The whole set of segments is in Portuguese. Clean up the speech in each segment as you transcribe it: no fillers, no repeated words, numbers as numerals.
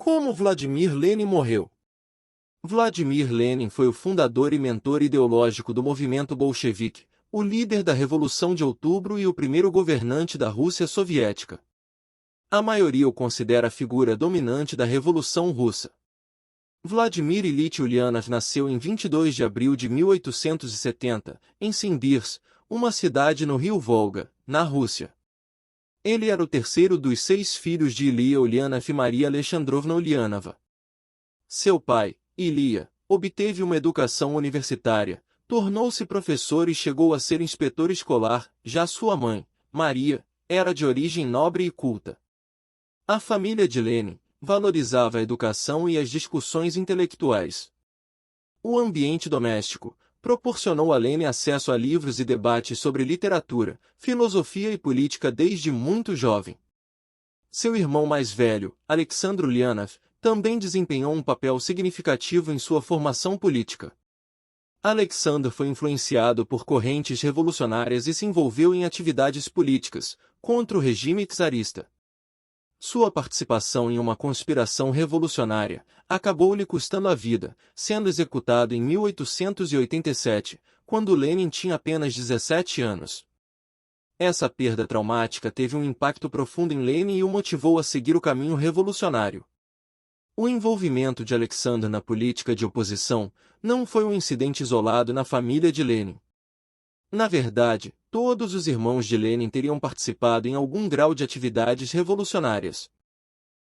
Como Vladimir Lenin morreu? Vladimir Lenin foi o fundador e mentor ideológico do movimento bolchevique, o líder da Revolução de Outubro e o primeiro governante da Rússia soviética. A maioria o considera a figura dominante da Revolução Russa. Vladimir Ilyich Ulyanov nasceu em 22 de abril de 1870, em Simbirsk, uma cidade no rio Volga, na Rússia. Ele era o terceiro dos 6 filhos de Ilia Ulyanov e Maria Alexandrovna Ulyanova. Seu pai, Ilia, obteve uma educação universitária, tornou-se professor e chegou a ser inspetor escolar. Já sua mãe, Maria, era de origem nobre e culta. A família de Lenin valorizava a educação e as discussões intelectuais. O ambiente doméstico proporcionou a Lenin acesso a livros e debates sobre literatura, filosofia e política desde muito jovem. Seu irmão mais velho, Alexandr Ulyanov, também desempenhou um papel significativo em sua formação política. Alexandr foi influenciado por correntes revolucionárias e se envolveu em atividades políticas contra o regime czarista. Sua participação em uma conspiração revolucionária acabou lhe custando a vida, sendo executado em 1887, quando Lenin tinha apenas 17 anos. Essa perda traumática teve um impacto profundo em Lenin e o motivou a seguir o caminho revolucionário. O envolvimento de Alexandr na política de oposição não foi um incidente isolado na família de Lenin. Na verdade, todos os irmãos de Lenin teriam participado em algum grau de atividades revolucionárias.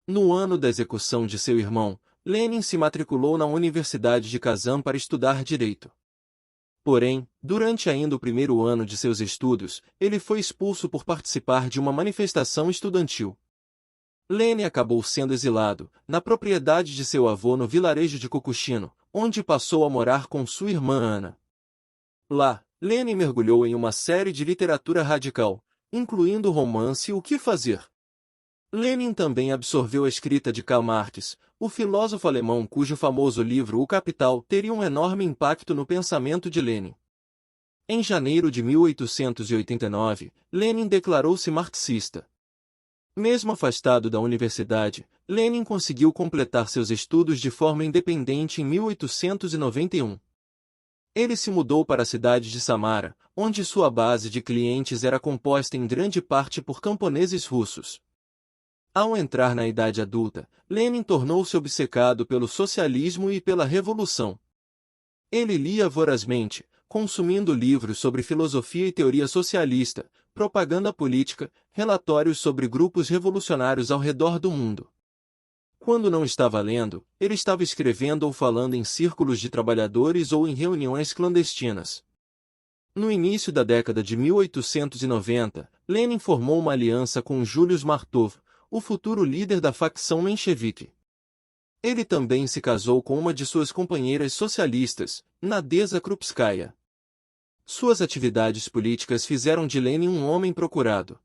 No ano da execução de seu irmão, Lenin se matriculou na Universidade de Kazan para estudar direito. Porém, durante ainda o primeiro ano de seus estudos, ele foi expulso por participar de uma manifestação estudantil. Lenin acabou sendo exilado, na propriedade de seu avô no vilarejo de Kokushino, onde passou a morar com sua irmã Ana. Lá, Lenin mergulhou em uma série de literatura radical, incluindo o romance O que Fazer. Lenin também absorveu a escrita de Karl Marx, o filósofo alemão cujo famoso livro O Capital teria um enorme impacto no pensamento de Lenin. Em janeiro de 1889, Lenin declarou-se marxista. Mesmo afastado da universidade, Lenin conseguiu completar seus estudos de forma independente em 1891. Ele se mudou para a cidade de Samara, onde sua base de clientes era composta em grande parte por camponeses russos. Ao entrar na idade adulta, Lenin tornou-se obcecado pelo socialismo e pela revolução. Ele lia vorazmente, consumindo livros sobre filosofia e teoria socialista, propaganda política, relatórios sobre grupos revolucionários ao redor do mundo. Quando não estava lendo, ele estava escrevendo ou falando em círculos de trabalhadores ou em reuniões clandestinas. No início da década de 1890, Lenin formou uma aliança com Julius Martov, o futuro líder da facção menchevique. Ele também se casou com uma de suas companheiras socialistas, Nadezhda Krupskaya. Suas atividades políticas fizeram de Lenin um homem procurado.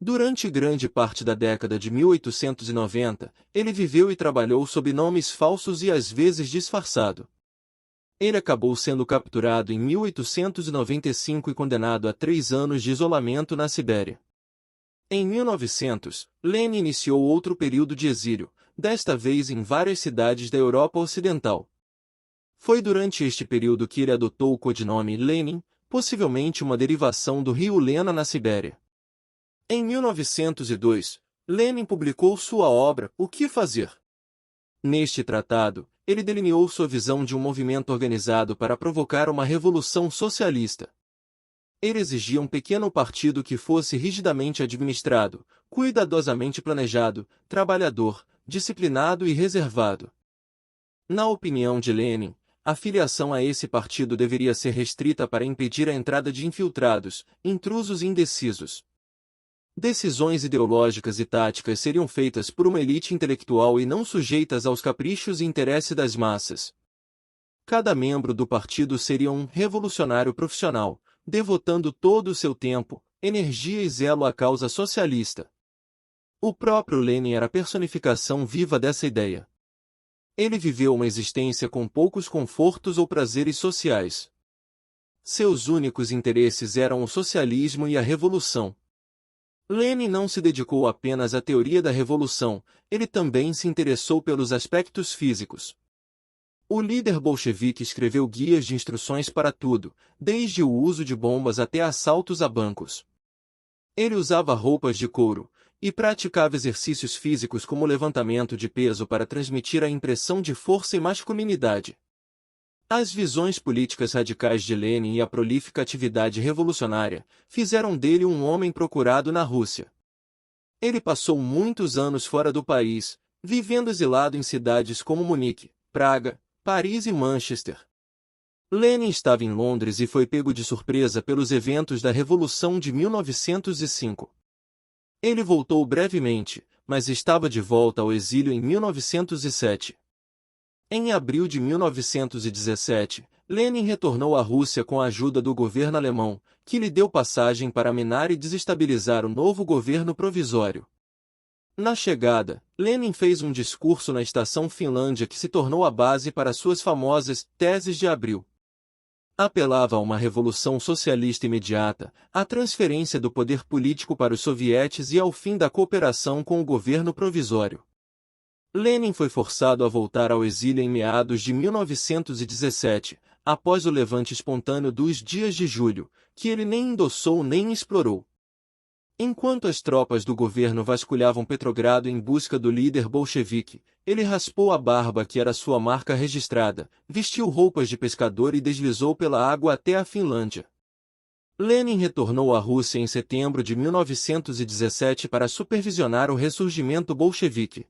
Durante grande parte da década de 1890, ele viveu e trabalhou sob nomes falsos e às vezes disfarçado. Ele acabou sendo capturado em 1895 e condenado a 3 anos de isolamento na Sibéria. Em 1900, Lenin iniciou outro período de exílio, desta vez em várias cidades da Europa Ocidental. Foi durante este período que ele adotou o codinome Lenin, possivelmente uma derivação do rio Lena na Sibéria. Em 1902, Lenin publicou sua obra O que Fazer. Neste tratado, ele delineou sua visão de um movimento organizado para provocar uma revolução socialista. Ele exigia um pequeno partido que fosse rigidamente administrado, cuidadosamente planejado, trabalhador, disciplinado e reservado. Na opinião de Lenin, a filiação a esse partido deveria ser restrita para impedir a entrada de infiltrados, intrusos e indecisos. Decisões ideológicas e táticas seriam feitas por uma elite intelectual e não sujeitas aos caprichos e interesses das massas. Cada membro do partido seria um revolucionário profissional, devotando todo o seu tempo, energia e zelo à causa socialista. O próprio Lenin era a personificação viva dessa ideia. Ele viveu uma existência com poucos confortos ou prazeres sociais. Seus únicos interesses eram o socialismo e a revolução. Lenin não se dedicou apenas à teoria da revolução, ele também se interessou pelos aspectos físicos. O líder bolchevique escreveu guias de instruções para tudo, desde o uso de bombas até assaltos a bancos. Ele usava roupas de couro e praticava exercícios físicos como levantamento de peso para transmitir a impressão de força e masculinidade. As visões políticas radicais de Lenin e a prolífica atividade revolucionária fizeram dele um homem procurado na Rússia. Ele passou muitos anos fora do país, vivendo exilado em cidades como Munique, Praga, Paris e Manchester. Lenin estava em Londres e foi pego de surpresa pelos eventos da Revolução de 1905. Ele voltou brevemente, mas estava de volta ao exílio em 1907. Em abril de 1917, Lenin retornou à Rússia com a ajuda do governo alemão, que lhe deu passagem para minar e desestabilizar o novo governo provisório. Na chegada, Lenin fez um discurso na estação Finlândia que se tornou a base para suas famosas teses de abril. Apelava a uma revolução socialista imediata, à transferência do poder político para os sovietes e ao fim da cooperação com o governo provisório. Lenin foi forçado a voltar ao exílio em meados de 1917, após o levante espontâneo dos dias de julho, que ele nem endossou nem explorou. Enquanto as tropas do governo vasculhavam Petrogrado em busca do líder bolchevique, ele raspou a barba que era sua marca registrada, vestiu roupas de pescador e deslizou pela água até a Finlândia. Lenin retornou à Rússia em setembro de 1917 para supervisionar o ressurgimento bolchevique.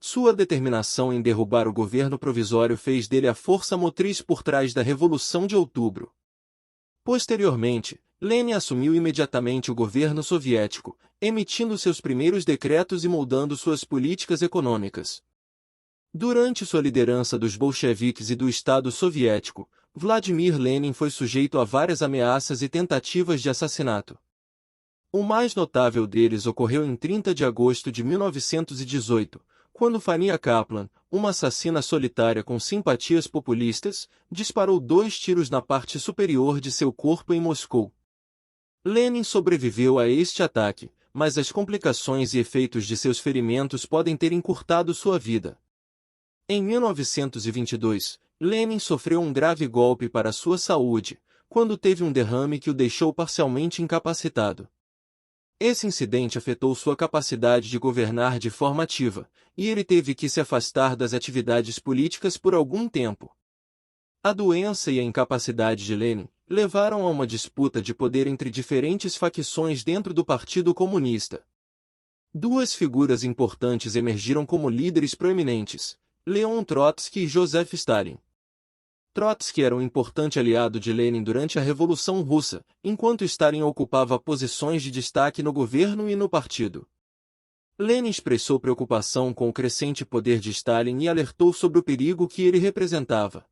Sua determinação em derrubar o governo provisório fez dele a força motriz por trás da Revolução de Outubro. Posteriormente, Lenin assumiu imediatamente o governo soviético, emitindo seus primeiros decretos e moldando suas políticas econômicas. Durante sua liderança dos bolcheviques e do Estado soviético, Vladimir Lenin foi sujeito a várias ameaças e tentativas de assassinato. O mais notável deles ocorreu em 30 de agosto de 1918, quando Fania Kaplan, uma assassina solitária com simpatias populistas, disparou 2 tiros na parte superior de seu corpo em Moscou. Lenin sobreviveu a este ataque, mas as complicações e efeitos de seus ferimentos podem ter encurtado sua vida. Em 1922, Lenin sofreu um grave golpe para sua saúde, quando teve um derrame que o deixou parcialmente incapacitado. Esse incidente afetou sua capacidade de governar de forma ativa, e ele teve que se afastar das atividades políticas por algum tempo. A doença e a incapacidade de Lenin levaram a uma disputa de poder entre diferentes facções dentro do Partido Comunista. 2 figuras importantes emergiram como líderes proeminentes, Leon Trotsky e Joseph Stalin. Trotsky era um importante aliado de Lenin durante a Revolução Russa, enquanto Stalin ocupava posições de destaque no governo e no partido. Lenin expressou preocupação com o crescente poder de Stalin e alertou sobre o perigo que ele representava.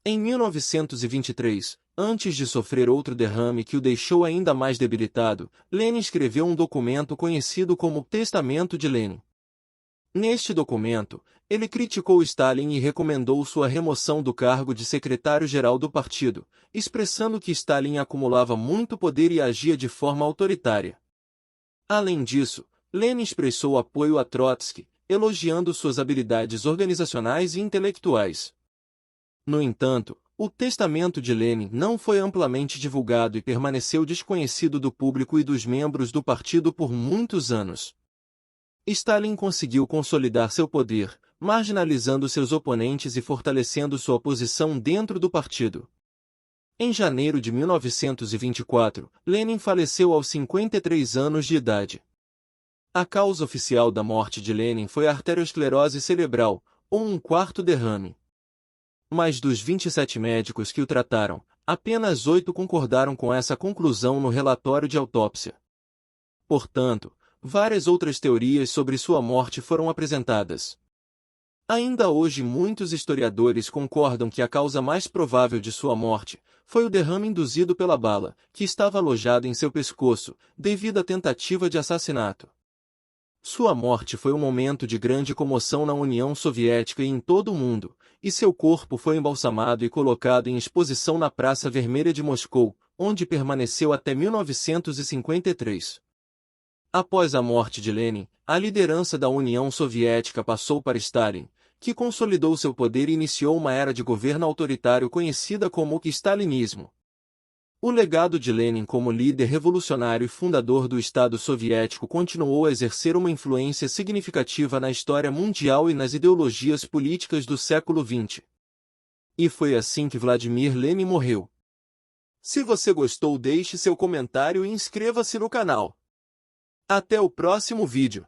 Em 1923, antes de sofrer outro derrame que o deixou ainda mais debilitado, Lenin escreveu um documento conhecido como Testamento de Lenin. Neste documento, ele criticou Stalin e recomendou sua remoção do cargo de secretário-geral do partido, expressando que Stalin acumulava muito poder e agia de forma autoritária. Além disso, Lenin expressou apoio a Trotsky, elogiando suas habilidades organizacionais e intelectuais. No entanto, o testamento de Lenin não foi amplamente divulgado e permaneceu desconhecido do público e dos membros do partido por muitos anos. Stalin conseguiu consolidar seu poder, marginalizando seus oponentes e fortalecendo sua posição dentro do partido. Em janeiro de 1924, Lenin faleceu aos 53 anos de idade. A causa oficial da morte de Lenin foi arteriosclerose cerebral, ou um quarto derrame. Mas dos 27 médicos que o trataram, apenas 8 concordaram com essa conclusão no relatório de autópsia. Portanto, várias outras teorias sobre sua morte foram apresentadas. Ainda hoje muitos historiadores concordam que a causa mais provável de sua morte foi o derrame induzido pela bala, que estava alojado em seu pescoço, devido à tentativa de assassinato. Sua morte foi um momento de grande comoção na União Soviética e em todo o mundo, e seu corpo foi embalsamado e colocado em exposição na Praça Vermelha de Moscou, onde permaneceu até 1953. Após a morte de Lenin, a liderança da União Soviética passou para Stalin, que consolidou seu poder e iniciou uma era de governo autoritário conhecida como o stalinismo. O legado de Lenin como líder revolucionário e fundador do Estado soviético continuou a exercer uma influência significativa na história mundial e nas ideologias políticas do século XX. E foi assim que Vladimir Lenin morreu. Se você gostou, deixe seu comentário e inscreva-se no canal. Até o próximo vídeo.